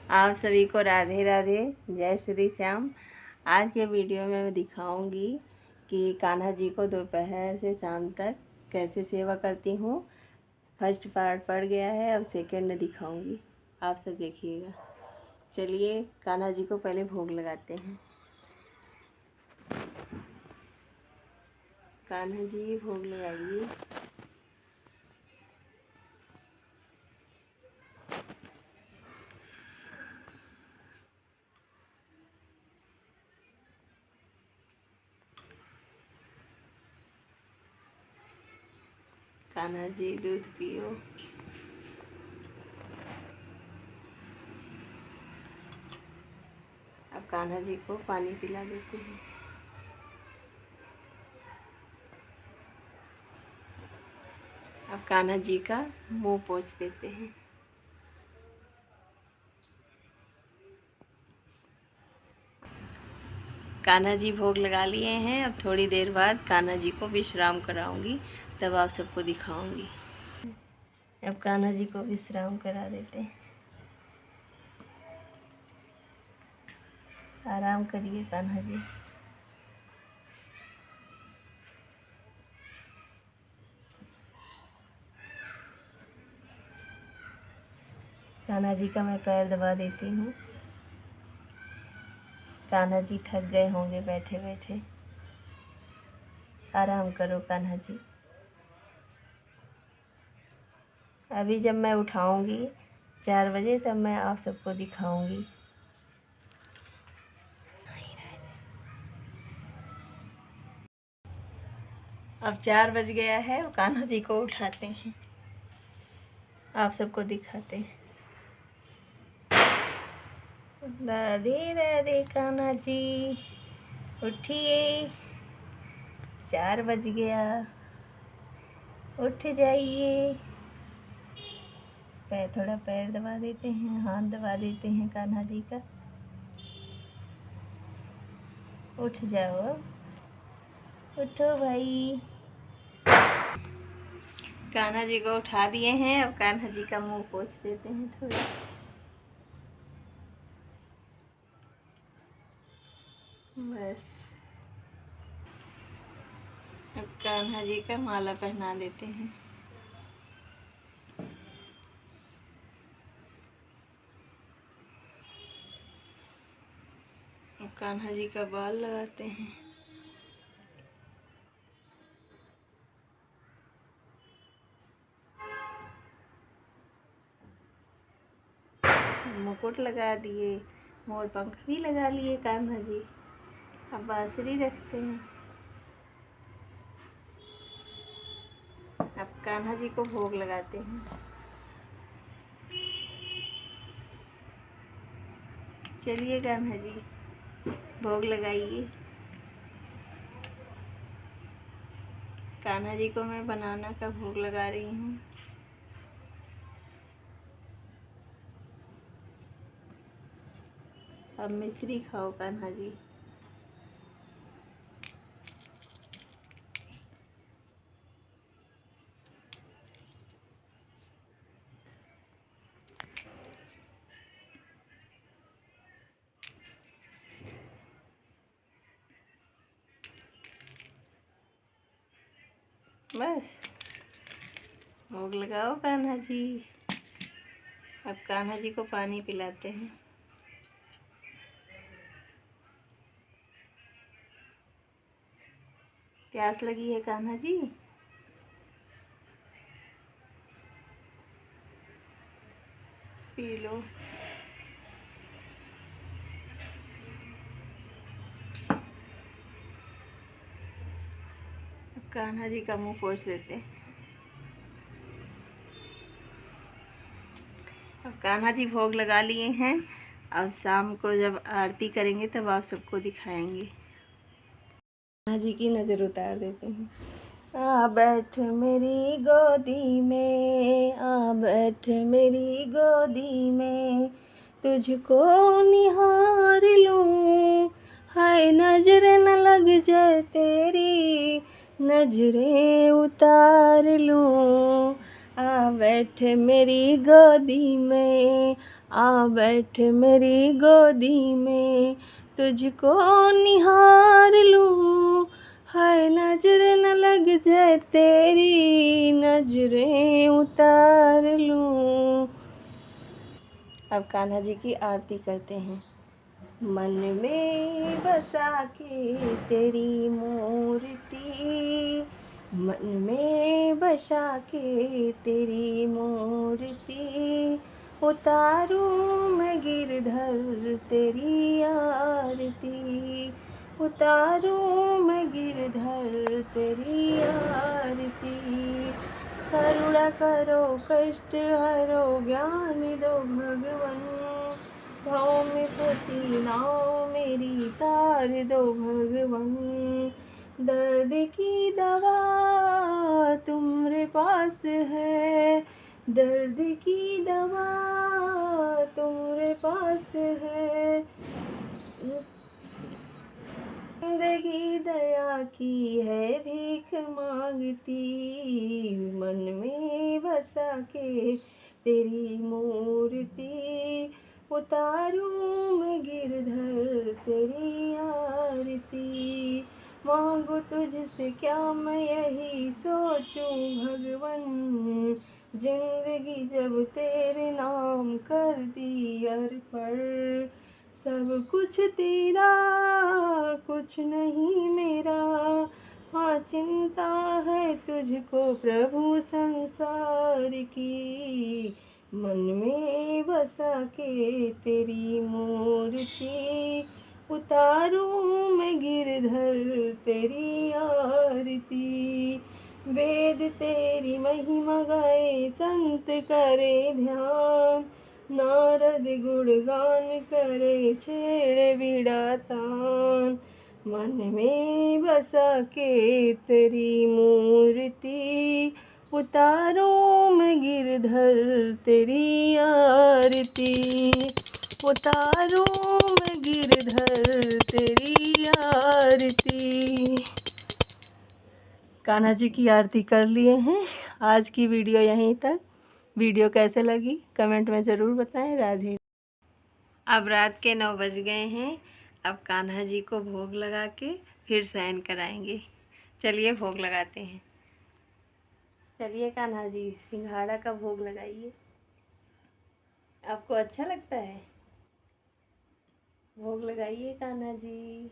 आप सभी को राधे राधे, जय श्री श्याम। आज के वीडियो में मैं दिखाऊंगी कि कान्हा जी को दोपहर से शाम तक कैसे सेवा करती हूँ। फर्स्ट पार्ट पड़ गया है, अब सेकंड दिखाऊंगी, आप सब देखिएगा। चलिए कान्हा जी को पहले भोग लगाते हैं। कान्हा जी भोग लगाइए। कान्हा जी दूध पियो। अब कान्हा जी को पानी पिला देते हैं। अब कान्हा जी का मुंह पोंछ देते हैं। कान्हा जी भोग लगा लिए हैं। अब थोड़ी देर बाद कान्हा जी को विश्राम कराऊंगी, तब आप सबको दिखाऊंगी। अब कान्हा जी को विश्राम करा देते हैं। आराम करिए कान्हा जी। कान्हा जी का मैं पैर दबा देती हूँ। कान्हा जी थक गए होंगे बैठे बैठे। आराम करो कान्हा जी। अभी जब मैं उठाऊंगी 4 बजे, तब मैं आप सबको दिखाऊंगी। अब 4 बज गया है, कान्हा जी को उठाते हैं, आप सबको दिखाते हैं। राधे राधे कान्हा जी, उठिए, 4 बज गया, उठ जाइए। थोड़ा पैर दबा देते हैं, हाथ दबा देते हैं कान्हा जी का। उठ जाओ, उठो भाई। कान्हा जी को उठा दिए हैं। अब कान्हा जी का मुंह पोंछ देते हैं थोड़ा। बस अब कान्हा जी का माला पहना देते हैं। अब कान्हा जी का बाल लगाते हैं। मुकुट लगा दिए, मोर पंख भी लगा लिए कान्हा जी। अब बांसुरी रखते हैं। अब कान्हा जी को भोग लगाते हैं। चलिए कान्हा जी भोग लगाइए। कान्हा जी को मैं बनाना का भोग लगा रही हूँ। अब मिश्री खाओ कान्हा जी। बस भोग लगाओ कान्हा जी। अब कान्हा जी को पानी पिलाते हैं। प्यास लगी है कान्हा जी? P low. अब कान्हा जी का मुंह पोंछ देते हैं। अब कान्हा जी भोग लगा लिए हैं। अब शाम को जब आरती करेंगे तब आप सबको दिखाएंगे। कान्हा जी की नज़र उतार देते हैं। आ बैठ मेरी गोदी में, आ बैठ मेरी गोदी में, तुझको निहार लूं, हाय नजर न लग जाए तेरी, नजरें उतार लूं। आ बैठ मेरी गोदी में, आ बैठ मेरी गोदी में, तुझको निहार लूं, हाय नजर न लग जाए तेरी, नजरें उतार लूं। अब कान्हा जी की आरती करते हैं। मन में बसा के तेरी मूर्ति, मन में बसा के तेरी मूर्ति, उतारूं मैं गिरधर तेरी आरती, उतारूं मैं गिरधर तेरी आरती। करुणा करो कष्ट हरो, ज्ञान दो भगवन, भाव में फंसी नाव मेरी तार दो भगवन। दर्द की दवा तुम्हारे पास है, दर्द की दवा तुम्हारे पास है, जिंदगी दया की है भीख मांगती, मन में बसा के तेरी मूर्ति, उतारूं मैं गिरधर तेरी आरती। मांगू तुझसे क्या मैं यही सोचूं भगवन, जिंदगी जब तेरे नाम कर दी अर्पण, सब कुछ तेरा कुछ नहीं मेरा, हाँ चिंता है तुझको प्रभु संसार की, मन में बसा के तेरी मूर्ति, उतारूं मैं गिरधर तेरी आरती। वेद तेरी महिमा गाए संत करे ध्यान, नारद गुणगान करे छेड़े बीड़ा तान, मन में बसा के तेरी मूर्ति, उतारो मैं गिरधर तेरी आरती, उतारो मैं गिरधर तेरी आरती। कान्हा जी की आरती कर लिए हैं। आज की वीडियो यहीं तक। वीडियो कैसे लगी कमेंट में ज़रूर बताएं। राधे। अब रात के 9 बज गए हैं। अब कान्हा जी को भोग लगा के फिर शयन कराएंगे। चलिए भोग लगाते हैं। चलिए कान्हा जी सिंघाड़ा का भोग लगाइए। आपको अच्छा लगता है? भोग लगाइए कान्हा जी।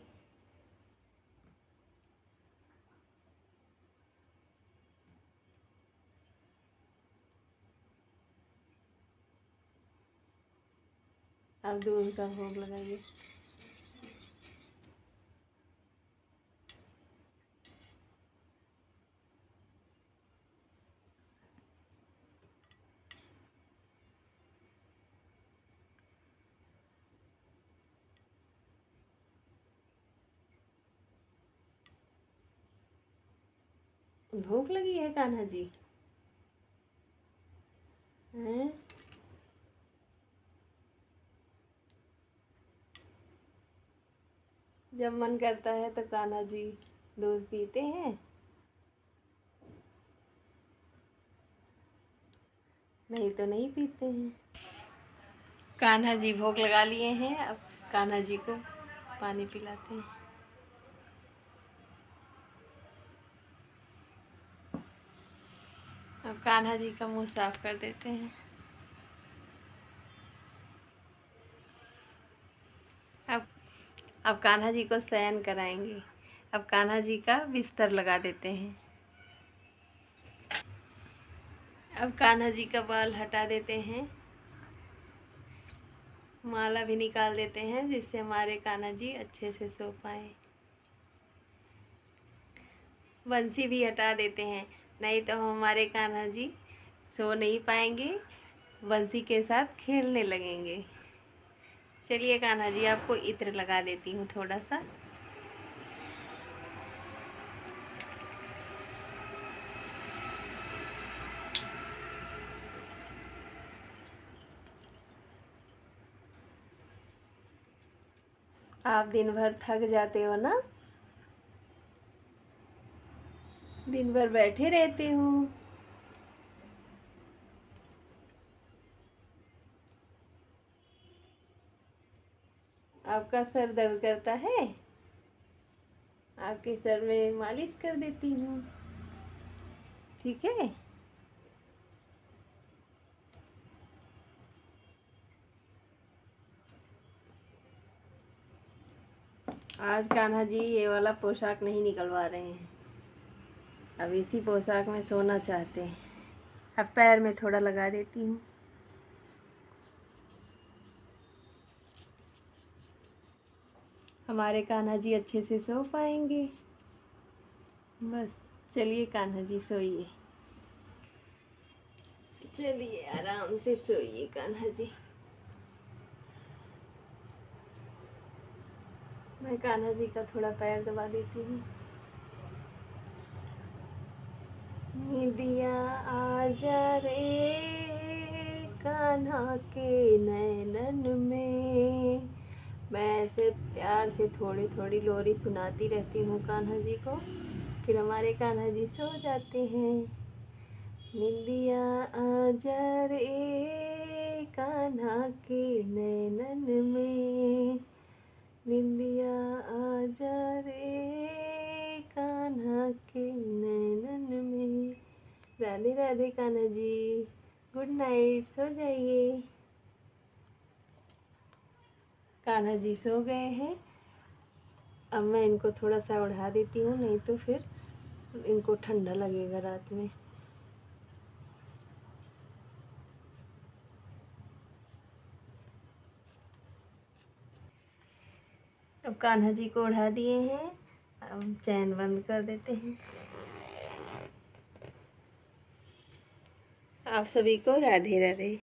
अब दूध का भोग लगाइए। भूख लगी है कान्हा जी? हैं? जब मन करता है तो कान्हा जी दूध पीते हैं, नहीं तो नहीं पीते हैं। कान्हा जी भोग लगा लिए हैं। अब कान्हा जी को पानी पिलाते हैं। अब कान्हा जी का मुंह साफ कर देते हैं। अब अब कान्हा जी को शयन कराएंगे। अब कान्हा जी का बिस्तर लगा देते हैं। अब कान्हा जी का बाल हटा देते हैं, माला भी निकाल देते हैं, जिससे हमारे कान्हा जी अच्छे से सो पाए। बंसी भी हटा देते हैं, नहीं तो हमारे कान्हा जी सो नहीं पाएंगे, बंसी के साथ खेलने लगेंगे। चलिए कान्हा जी आपको इत्र लगा देती हूँ थोड़ा सा। आप दिन भर थक जाते हो ना, दिन भर बैठे रहते हो। आपका सर दर्द करता है? आपके सर में मालिश कर देती हूँ, ठीक है? आज कान्हा जी ये वाला पोशाक नहीं निकलवा रहे हैं, अब इसी पोशाक में सोना चाहते हैं। अब पैर में थोड़ा लगा देती हूँ। हमारे कान्हा जी अच्छे से सो पाएंगे। बस चलिए कान्हा जी सोइए, चलिए आराम से सोइए कान्हा जी। मैं कान्हा जी का थोड़ा पैर दबा देती हूँ। निदिया आजा रे कान्हा के नैनन में। मैं ऐसे प्यार से थोड़ी थोड़ी लोरी सुनाती रहती हूँ कान्हा जी को, फिर हमारे कान्हा जी सो जाते हैं। निदिया आजा रे कान्हा के नैनन में, निदिया आजा रे कान्हा के नैनन में। राधे राधे कान्हा जी, गुड नाइट, सो जाइए। कान्हा जी सो गए हैं। अब मैं इनको थोड़ा सा उड़ा देती हूँ, नहीं तो फिर इनको ठंडा लगेगा रात में। अब कान्हा जी को उड़ा दिए हैं, अब चैन बंद कर देते हैं। आप सभी को राधे राधे।